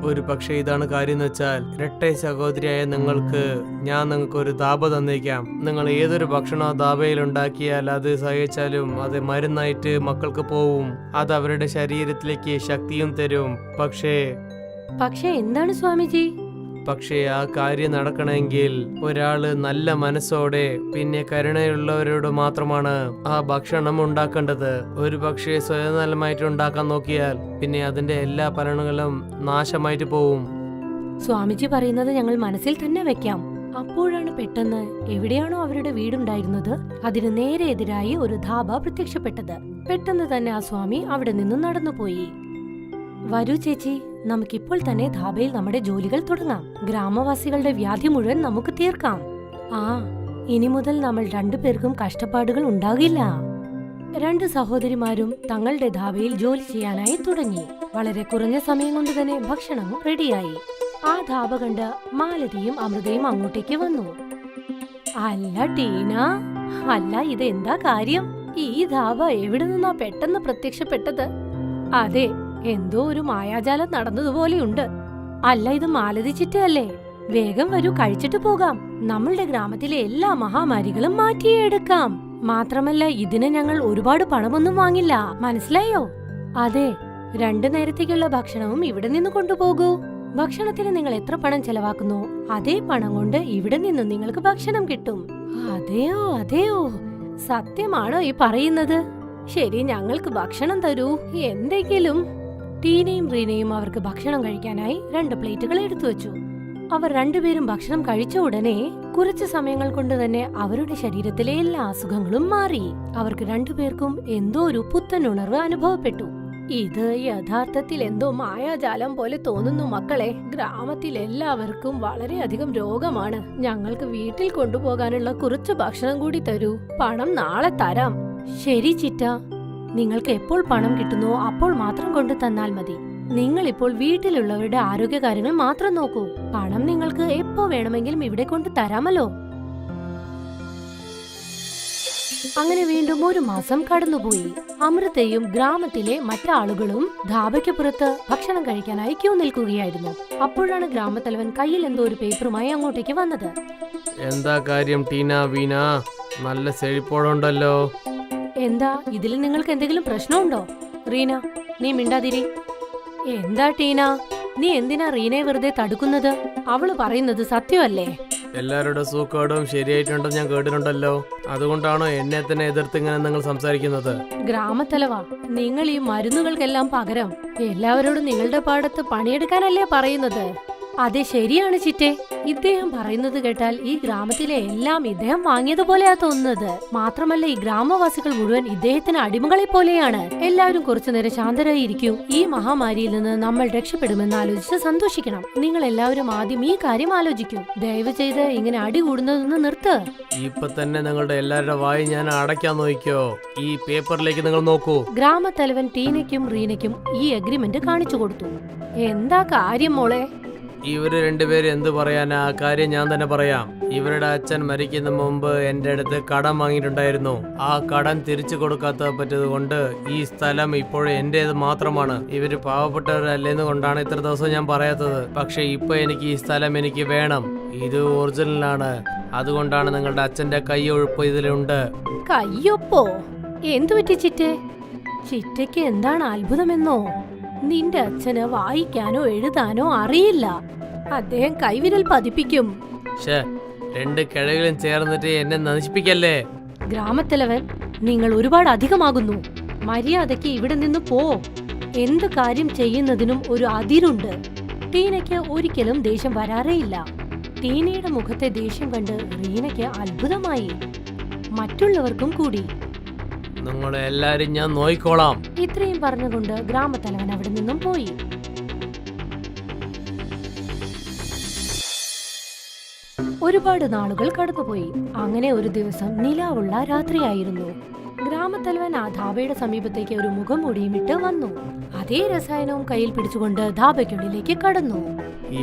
ഒരു പക്ഷേ ഇതാണ് കാര്യം എന്ന് വെച്ചാൽ, രട്ടേ സഹോദരിയായ നിങ്ങൾക്ക് ഒരു ദാബ തന്നേക്കാം. നിങ്ങൾ ഏതൊരു ഭക്ഷണം ദാബയിൽ ഉണ്ടാക്കിയാൽ അത് സഹിച്ചാലും അത് മരുന്നായിട്ട് മക്കൾക്ക് പോവും. അത് അവരുടെ ശരീരത്തിലേക്ക് ശക്തിയും തരും. പക്ഷേ എന്താണ് സ്വാമിജി? പക്ഷേ ആ കാര്യം നടക്കണമെങ്കിൽ ഒരാള് നല്ല മനസ്സോടെ പിന്നെ കരുണയുള്ളവരോട് മാത്രമാണ് ആ ഭക്ഷണം ഉണ്ടാക്കേണ്ടത്. ഒരു പക്ഷേ സ്വയനലമായിട്ട് ഉണ്ടാക്കാൻ നോക്കിയാൽ പിന്നെ അതിന്റെ എല്ലാ ഫലങ്ങളും നാശമായിട്ട് പോവും. സ്വാമിജി പറയുന്നത് ഞങ്ങൾ മനസ്സിൽ തന്നെ വെക്കാം. അപ്പോഴാണ് പെട്ടെന്ന് എവിടെയാണോ അവരുടെ വീടുണ്ടായിരുന്നത് അതിന് നേരെ എതിരായി ഒരു ധാബ പ്രത്യക്ഷപ്പെട്ടത്. പെട്ടെന്ന് തന്നെ ആ സ്വാമി അവിടെ നിന്നും നടന്നുപോയി. വരൂ ചേച്ചി, നമുക്കിപ്പോൾ തന്നെ ധാബയിൽ നമ്മുടെ ജോലികൾ തുടങ്ങാം. ഗ്രാമവാസികളുടെ വ്യാധി മുഴുവൻ നമുക്ക് തീർക്കാം. ഇനി മുതൽ നമ്മൾ 2 പേർക്കും കഷ്ടപ്പാടുകൾ ഉണ്ടാകില്ല. 2 സഹോദരിമാരും തങ്ങളുടെ ധാബയിൽ ജോലി ചെയ്യാനായി തുടങ്ങി. വളരെ കുറഞ്ഞ സമയം കൊണ്ട് തന്നെ ഭക്ഷണം റെഡിയായി. ആ ധാബ കണ്ട് മാലതിയും അമൃതയും അങ്ങോട്ടേക്ക് വന്നു. അല്ല ടീന, ഇത് എന്താ കാര്യം? ഈ ധാബ എവിടെ നിന്നാ പെട്ടെന്ന് പ്രത്യക്ഷപ്പെട്ടത്? അതെ, എന്തോ ഒരു മായാജാലം നടന്നതുപോലെയുണ്ട്. അല്ല, ഇത് മാലതി ചിറ്റയല്ലേ? വേഗം വരൂ, കഴിച്ചിട്ട് പോകാം. നമ്മളുടെ ഗ്രാമത്തിലെ എല്ലാ മഹാമാരികളും മാറ്റിയെടുക്കാം. മാത്രമല്ല, ഇതിന് ഞങ്ങൾ ഒരുപാട് പണമൊന്നും വാങ്ങില്ല, മനസ്സിലായോ? അതെ, 2 നേരത്തേക്കുള്ള ഭക്ഷണവും ഇവിടെ നിന്ന് കൊണ്ടുപോകൂ. ഭക്ഷണത്തിന് നിങ്ങൾ എത്ര പണം ചെലവാക്കുന്നു അതേ പണം കൊണ്ട് ഇവിടെ നിന്നും നിങ്ങൾക്ക് ഭക്ഷണം കിട്ടും. അതെയോ, സത്യമാണോ ഈ പറയുന്നത്? ശരി, ഞങ്ങൾക്ക് ഭക്ഷണം തരൂ, എന്തെങ്കിലും. ടീനയും റീനയും അവർക്ക് ഭക്ഷണം കഴിക്കാനായി 2 പ്ലേറ്റുകൾ എടുത്തു വെച്ചു. അവർ 2 പേരും ഭക്ഷണം കഴിച്ച ഉടനെ കുറച്ചു സമയങ്ങൾ കൊണ്ട് തന്നെ അവരുടെ ശരീരത്തിലെ എല്ലാ അസുഖങ്ങളും മാറി. അവർക്ക് 2 പേർക്കും എന്തോ ഒരു പുത്തൻ ഉണർവ് അനുഭവപ്പെട്ടു. ഇത് യഥാർത്ഥത്തിൽ എന്തോ മായാജാലം പോലെ തോന്നുന്നു മക്കളെ. ഗ്രാമത്തിൽ എല്ലാവർക്കും വളരെയധികം രോഗമാണ്. ഞങ്ങൾക്ക് വീട്ടിൽ കൊണ്ടുപോകാനുള്ള കുറച്ച് ഭക്ഷണം കൂടി തരൂ. പണം നാളെ തരാം. ശരി ചിറ്റ, നിങ്ങൾക്ക് എപ്പോൾ പണം കിട്ടുന്നോ അപ്പോൾ മാത്രം കൊണ്ടു തന്നാൽ മതി. നിങ്ങൾ ഇപ്പോൾ വീട്ടിലുള്ളവരുടെ ആരോഗ്യകാര്യങ്ങൾ മാത്രം നോക്കൂ. പണം നിങ്ങൾക്ക് എപ്പോ വേണമെങ്കിലും ഇവിടെ കൊണ്ട് തരാമല്ലോ. അങ്ങനെ വീണ്ടും 1 മാസം കടന്നുപോയി. അമൃതയും ഗ്രാമത്തിലെ മറ്റാളുകളും ധാബയ്ക്ക് പുറത്ത് ഭക്ഷണം കഴിക്കാനായി ക്യൂ നിൽക്കുകയായിരുന്നു. അപ്പോഴാണ് ഗ്രാമത്തലവൻ കയ്യിൽ എന്തോ ഒരു പേപ്പറുമായി അങ്ങോട്ടേക്ക് വന്നത്. എന്താ കാര്യം ടീന, വീണ? നല്ല സെഴിപ്പോടുണ്ടല്ലോ. എന്താ, ഇതിൽ നിങ്ങൾക്ക് എന്തെങ്കിലും പ്രശ്നമുണ്ടോ? റീന, നീ മിണ്ടാതിരി. എന്താ ടീന, നീ എന്തിനാ റീനയെ വെറുതെ തടുക്കുന്നത്? അവള് പറയുന്നത് സത്യമല്ലേ? എല്ലാവരുടെ സൂക്കേടും ശരിയായിട്ടുണ്ടെന്ന് ഞാൻ കേട്ടിട്ടുണ്ടല്ലോ. അതുകൊണ്ടാണോ എന്നെ തന്നെ എതിർത്ത് ഇങ്ങനെ നിങ്ങൾ സംസാരിക്കുന്നത്? ഗ്രാമത്തലവാ, നിങ്ങൾ ഈ മരുന്നുകൾക്കെല്ലാം പകരം എല്ലാവരോടും നിങ്ങളുടെ പാടത്ത് പണിയെടുക്കാനല്ലേ പറയുന്നത്? അതെ, ശരിയാണ് ചിറ്റേ. ഇദ്ദേഹം പറയുന്നത് കേട്ടാൽ ഈ ഗ്രാമത്തിലെ എല്ലാം ഇദ്ദേഹം വാങ്ങിയതുപോലെയാ തോന്നുന്നത്. മാത്രമല്ല, ഈ ഗ്രാമവാസികൾ മുഴുവൻ ഇദ്ദേഹത്തിന് അടിമകളെ പോലെയാണ്. എല്ലാവരും കുറച്ചുനേരം ശാന്തരായി ഇരിക്കൂ. ഈ മഹാമാരിയിൽ നിന്ന് നമ്മൾ രക്ഷപ്പെടുമെന്ന് ആലോചിച്ച് സന്തോഷിക്കണം. നിങ്ങൾ എല്ലാവരും ആദ്യം ഈ കാര്യം ആലോചിക്കൂ. ദയവ് ചെയ്ത് ഇങ്ങനെ അടി കൂടുന്നതൊന്ന് നിർത്ത്. ഇപ്പൊ തന്നെ നിങ്ങളുടെ എല്ലാവരുടെ വായി ഞാൻ അടയ്ക്കാൻ നോക്കിയോ? ഈ പേപ്പറിലേക്ക് നിങ്ങൾ നോക്കൂ. ഗ്രാമത്തലവൻ ടീനയ്ക്കും റീനയ്ക്കും ഈ അഗ്രിമെന്റ് കാണിച്ചു കൊടുത്തു. എന്താ കാര്യം മോളെ? ഇവര് 2 പേരും എന്ത് പറയാനാ? ആ കാര്യം ഞാൻ തന്നെ പറയാം. ഇവരുടെ അച്ഛൻ മരിക്കുന്ന മുമ്പ് എന്റെ അടുത്ത് കടം വാങ്ങിയിട്ടുണ്ടായിരുന്നു. ആ കടം തിരിച്ചു കൊടുക്കാത്ത പറ്റത് കൊണ്ട് ഈ സ്ഥലം ഇപ്പോഴും എന്റേത് മാത്രമാണ്. ഇവര് പാവപ്പെട്ടവരല്ലെന്ന് കൊണ്ടാണ് ഇത്ര ദിവസം ഞാൻ പറയാത്തത്. പക്ഷെ ഇപ്പൊ എനിക്ക് ഈ സ്ഥലം എനിക്ക് വേണം. ഇത് ഒറിജിനലാണ്. അതുകൊണ്ടാണ് നിങ്ങളുടെ അച്ഛന്റെ കയ്യൊഴുപ്പ് ഇതിലുണ്ട്. കയ്യൊപ്പോ? എന്തു പറ്റി ചിറ്റേ? ചിറ്റയ്ക്ക് എന്താണ് അത്ഭുതമെന്നോ? നിന്റെ അച്ഛന് വായിക്കാനോ എഴുതാനോ അറിയില്ല. അദ്ദേഹം കൈവിരൽ പതിപ്പിക്കും. രണ്ട് കിഴകളും ചേർന്നിട്ട് എന്നെ നശിപ്പിക്കല്ലേ. ഗ്രാമത്തലവൻ, നിങ്ങൾ ഒരുപാട് അധികമാകുന്നു. മര്യാദയ്ക്ക് ഇവിടെ നിന്ന് പോ. എന്ത് കാര്യം ചെയ്യുന്നതിനും ഒരു അതിരുണ്ട്. ടീനയ്ക്ക് ഒരിക്കലും ദേഷ്യം വരാറേയില്ല. ടീനയുടെ മുഖത്തെ ദേഷ്യം കണ്ട് റീനയ്ക്ക് അത്ഭുതമായി, മറ്റുള്ളവർക്കും കൂടി. നിങ്ങളെല്ലാരും ഞാൻ നോയിക്കോളാം. ഇത്രയും പറഞ്ഞുകൊണ്ട് ഗ്രാമത്തലവൻ അവിടെ നിന്നും പോയി. ഒരുപാട് നാളുകൾ കടന്നുപോയി. അങ്ങനെ ഒരു ദിവസം നിലാവുള്ള രാത്രിയായിരുന്നു. ഗ്രാമത്തലവൻ ആ ധാബയുടെ സമീപത്തേക്ക് ഒരു മുഖംമൂടിയും ഇട്ട് വന്നു. അതേ രസായനവും കയ്യിൽ പിടിച്ചുകൊണ്ട് ധാബയ്ക്കുള്ളിലേക്ക് കടന്നു.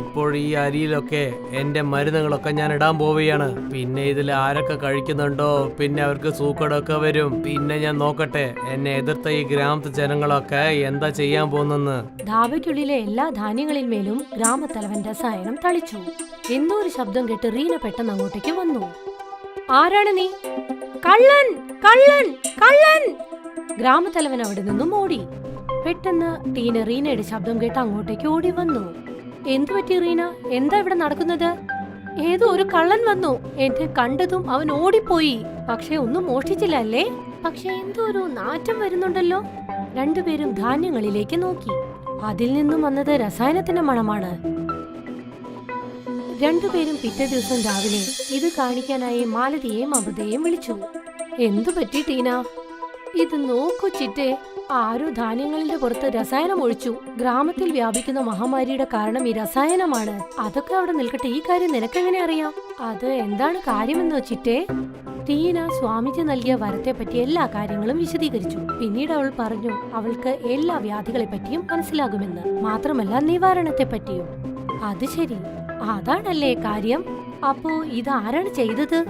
ഇപ്പോൾ ഈ അരിയിലൊക്കെ എന്റെ മരുന്നുകളൊക്കെ ഞാൻ ഇടാൻ പോവുകയാണ്. പിന്നെ ഇതിൽ ആരൊക്കെ കഴിക്കുന്നുണ്ടോ പിന്നെ അവർക്ക് സൂക്കടൊക്കെ വരും. പിന്നെ ഞാൻ നോക്കട്ടെ എന്നെ എതിർത്ത ഈ ഗ്രാമത്തെ ജനങ്ങളൊക്കെ എന്താ ചെയ്യാൻ പോകുന്നെന്ന്. ധാബയ്ക്കുള്ളിലെ എല്ലാ ധാന്യങ്ങളിന്മേലും ഗ്രാമത്തലവൻ രസായനം തളിച്ചു. എന്തോ ഒരു ശബ്ദം കേട്ട് റീന പെട്ടെന്ന് അങ്ങോട്ടേക്ക് വന്നു. ആരാണ് നീ? കള്ളൻ, കള്ളൻ, കള്ളൻ! ഗ്രാമത്തലവൻ അവിടെ നിന്നും ഓടി. പെട്ടെന്ന് ടീന റീനയുടെ ശബ്ദം കേട്ട് അങ്ങോട്ടേക്ക് ഓടി വന്നു. എന്തു പറ്റി റീന? എന്താ ഇവിടെ നടക്കുന്നത്? ഏതോ ഒരു കള്ളൻ വന്നു. എന്നെ കണ്ടതും അവൻ ഓടിപ്പോയി. പക്ഷെ ഒന്നും മോഷ്ടിച്ചില്ല അല്ലേ? പക്ഷെ എന്തോ ഒരു നാറ്റം വരുന്നുണ്ടല്ലോ. രണ്ടുപേരും ധാന്യങ്ങളിലേക്ക് നോക്കി. അതിൽ നിന്നും വന്നത് രസായനത്തിന്റെ മണമാണ്. രണ്ടുപേരും പിറ്റേ ദിവസം രാവിലെ ഇത് കാണിക്കാനായി മാലതിയെയും അമൃതയെയും വിളിച്ചു. എന്തു പറ്റി ടീന? ഇത് നോക്കൂ ചിറ്റേ, ആരോ ധാന്യങ്ങളുടെ പുറത്ത് രസായനം ഒഴിച്ചു. ഗ്രാമത്തിൽ വ്യാപിക്കുന്ന മഹാമാരിയുടെ കാരണം ഈ രസായനമാണ്. അതൊക്കെ അവിടെ നിൽക്കട്ടെ, ഈ കാര്യം നിനക്കെങ്ങനെ അറിയാം? അത് എന്താണ് കാര്യമെന്നോ ചിറ്റേ? ടീന സ്വാമിജി നൽകിയ വരത്തെ പറ്റി എല്ലാ കാര്യങ്ങളും വിശദീകരിച്ചു. പിന്നീട് അവൾ പറഞ്ഞു അവൾക്ക് എല്ലാ വ്യാധികളെ പറ്റിയും മനസ്സിലാകുമെന്ന്, മാത്രമല്ല നിവാരണത്തെ പറ്റിയും. അത് ശരി, അതാണല്ലേ കാര്യം. അപ്പോ ഇതാരാണ് ചെയ്തത്?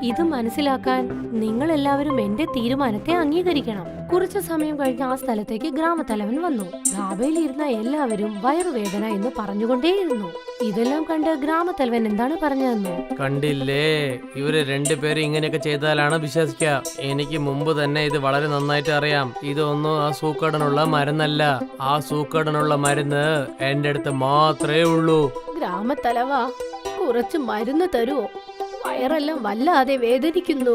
ഇത് മനസ്സിലാക്കാൻ നിങ്ങൾ എല്ലാവരും എന്റെ തീരുമാനത്തെ അംഗീകരിക്കണം. കുറച്ചു സമയം കഴിഞ്ഞ് ആ സ്ഥലത്തേക്ക് ഗ്രാമത്തലവൻ വന്നു. ധാബയിലിരുന്ന എല്ലാവരും വയറുവേദന എന്ന് പറഞ്ഞുകൊണ്ടേയിരുന്നു. ഇതെല്ലാം കണ്ട് ഗ്രാമത്തലവൻ എന്താണ് പറഞ്ഞതെന്നോ? കണ്ടില്ലേ, ഇവര് രണ്ടുപേരും ഇങ്ങനെയൊക്കെ ചെയ്താലാണ് വിശ്വസിക്കുക. എനിക്ക് മുമ്പ് തന്നെ ഇത് വളരെ നന്നായിട്ട് അറിയാം. ഇതൊന്നും ആ സൂക്കടനുള്ള മരുന്നല്ല. ആ സൂക്കടനുള്ള മരുന്ന് എന്റെ അടുത്ത് മാത്രമേ ഉള്ളൂ. ഗ്രാമത്തലവ, കുറച്ച് മരുന്ന് തരുവോ? വയറെല്ലാം വല്ലാതെ വേദനിക്കുന്നു.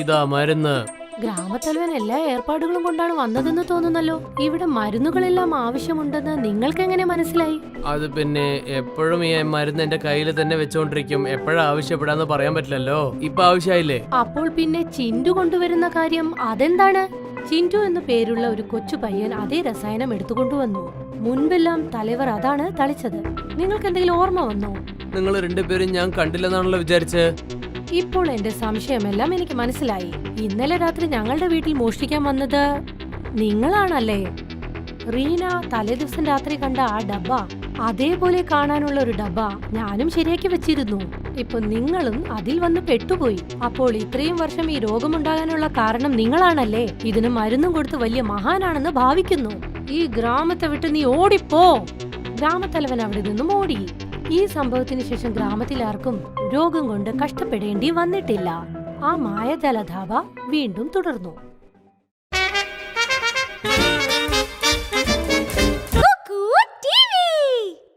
ഇതാ മരുന്ന്. ഗ്രാമത്തലവൻ എല്ലാ ഏർപ്പാടുകളും കൊണ്ടാണ് വന്നതെന്ന് തോന്നുന്നല്ലോ. ഇവിടെ മരുന്നുകളെല്ലാം ആവശ്യമുണ്ടെന്ന് നിങ്ങൾക്ക് എങ്ങനെ മനസ്സിലായി? അത് പിന്നെ എപ്പോഴും ഈ മരുന്ന് എന്റെ കയ്യിൽ തന്നെ വെച്ചോണ്ടിരിക്കും. എപ്പോഴാ ആവശ്യപ്പെടാന്ന് പറയാൻ പറ്റില്ലല്ലോ. ഇപ്പൊ ആവശ്യമായില്ലേ? അപ്പോൾ പിന്നെ ചിന്റു കൊണ്ടുവരുന്ന കാര്യം അതെന്താണ്? ചിന്റു എന്നു പേരുള്ള ഒരു കൊച്ചു പയ്യൻ അതേ രസായനം എടുത്തുകൊണ്ടുവന്നു. മുൻപെല്ലാം തലവർ അതാണ് തളിച്ചത്. നിങ്ങൾക്ക് എന്തെങ്കിലും ഓർമ്മ വന്നോ? നിങ്ങൾ രണ്ടുപേരും ഞാൻ കണ്ടില്ലെന്നാണല്ലോ വിചാരിച്ച്. ഇപ്പോൾ എന്റെ സംശയമെല്ലാം എനിക്ക് മനസ്സിലായി. ഇന്നലെ രാത്രി ഞങ്ങളുടെ വീട്ടിൽ മോഷ്ടിക്കാൻ വന്നത് നിങ്ങളാണല്ലേ? റീന തലേദിവസം രാത്രി കണ്ട ആ ഡബ്ബ, അതേപോലെ കാണാനുള്ള ഒരു ഡബ്ബ ഞാനും ശരിയാക്കി വെച്ചിരുന്നു. ഇപ്പൊ നിങ്ങളും അതിൽ വന്ന് പെട്ടുപോയി. അപ്പോൾ ഇത്രയും വർഷം ഈ രോഗമുണ്ടാകാനുള്ള കാരണം നിങ്ങളാണല്ലേ? ഇതിന് മരുന്നും കൊടുത്ത് വലിയ മഹാനാണെന്ന് ഭാവിക്കുന്നു. ഈ ഗ്രാമത്തെ വിട്ട് നീ ഓടിപ്പോ. ഗ്രാമത്തലവൻ അവിടെ നിന്നും ഓടി. ഈ സംഭവത്തിന് ശേഷം ഗ്രാമത്തിൽ ആർക്കും രോഗം കൊണ്ട് കഷ്ടപ്പെടേണ്ടി വന്നിട്ടില്ല. ആ മായജലധാബ വീണ്ടും തുടർന്നു.